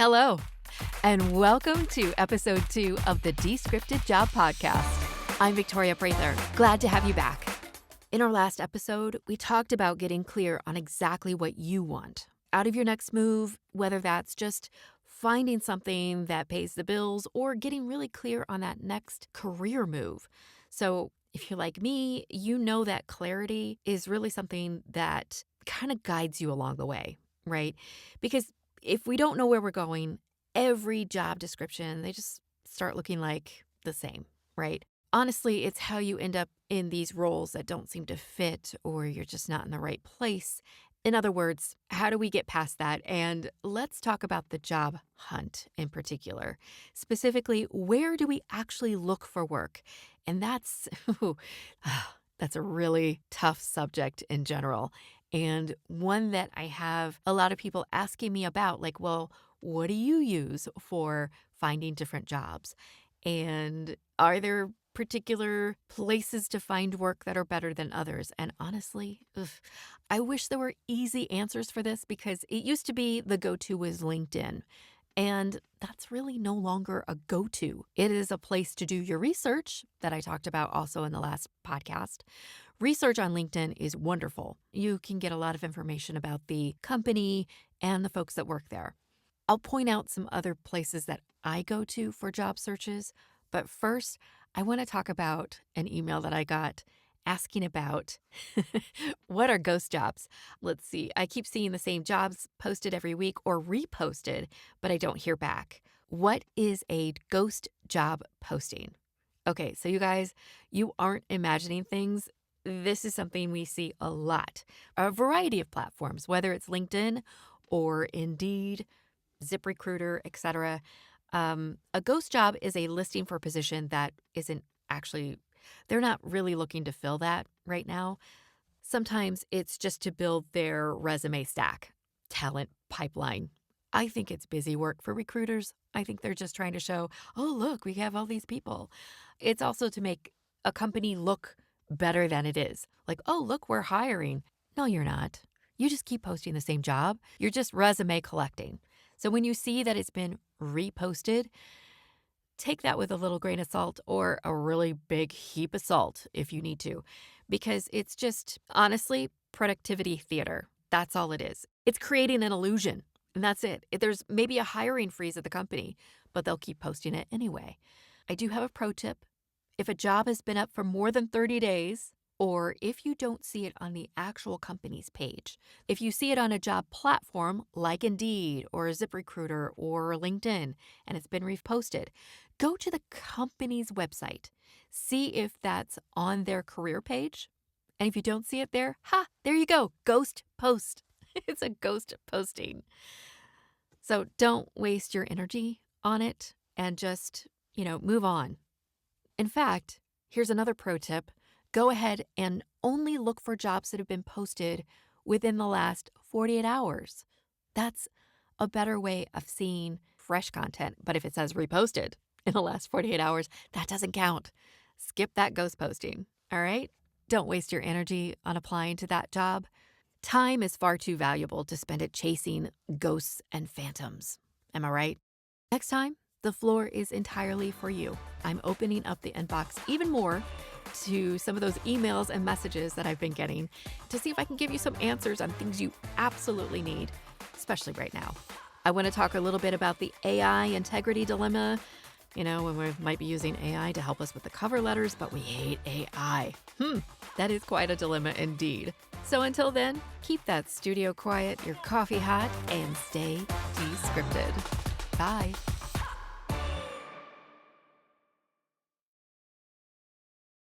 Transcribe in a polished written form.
Hello, and welcome to episode 2 of the Descripted Job Podcast. I'm Victoria Prather. Glad to have you back. In our last episode, we talked about getting clear on exactly what you want out of your next move, whether that's just finding something that pays the bills or getting really clear on that next career move. So if you're like me, you know that clarity is really something that kind of guides you along the way, right? Because if we don't know where we're going, every job description, they just start looking like the same, right? Honestly, it's how you end up in these roles that don't seem to fit or you're just not in the right place. In other words, how do we get past that? And let's talk about the job hunt in particular. Specifically, where do we actually look for work? And that's that's a really tough subject in general. And one that I have a lot of people asking me about, like, well, what do you use for finding different jobs? And are there particular places to find work that are better than others? And honestly, I wish there were easy answers for this because it used to be the go-to was LinkedIn. And that's really no longer a go-to. It is a place to do your research that I talked about also in the last podcast. Research on LinkedIn is wonderful. You can get a lot of information about the company and the folks that work there. I'll point out some other places that I go to for job searches, but first, I want to talk about an email that I got asking about what are ghost jobs? Let's see. I keep seeing the same jobs posted every week or reposted, but I don't hear back. What is a ghost job posting? Okay, so you guys, you aren't imagining things. This is something we see a lot. A variety of platforms, whether it's LinkedIn or Indeed, ZipRecruiter, etc. A ghost job is a listing for a position that isn't actually, they're not really looking to fill that right now. Sometimes it's just to build their resume stack, talent pipeline. I think it's busy work for recruiters. I think they're just trying to show, oh, look, we have all these people. It's also to make a company look better than it is. Like, oh, look, we're hiring. No, you're not. You just keep posting the same job. You're just resume collecting. So when you see that it's been reposted, take that with a little grain of salt or a really big heap of salt if you need to, because it's just, honestly, productivity theater. That's all it is. It's creating an illusion, and that's it. There's maybe a hiring freeze at the company, but they'll keep posting it anyway. I do have a pro tip. If a job has been up for more than 30 days, or if you don't see it on the actual company's page, if you see it on a job platform like Indeed or ZipRecruiter or LinkedIn and it's been reposted, go to the company's website. See if that's on their career page. And if you don't see it there, there you go. Ghost post. It's a ghost posting. So don't waste your energy on it and just, move on. In fact, here's another pro tip. Go ahead and only look for jobs that have been posted within the last 48 hours. That's a better way of seeing fresh content. But if it says reposted in the last 48 hours, that doesn't count. Skip that ghost posting, all right? Don't waste your energy on applying to that job. Time is far too valuable to spend it chasing ghosts and phantoms. Am I right? Next time, the floor is entirely for you. I'm opening up the inbox even more to some of those emails and messages that I've been getting to see if I can give you some answers on things you absolutely need, especially right now. I want to talk a little bit about the AI integrity dilemma, when we might be using AI to help us with the cover letters, but we hate AI. That is quite a dilemma indeed. So until then, keep that studio quiet, your coffee hot, and stay descripted. Bye.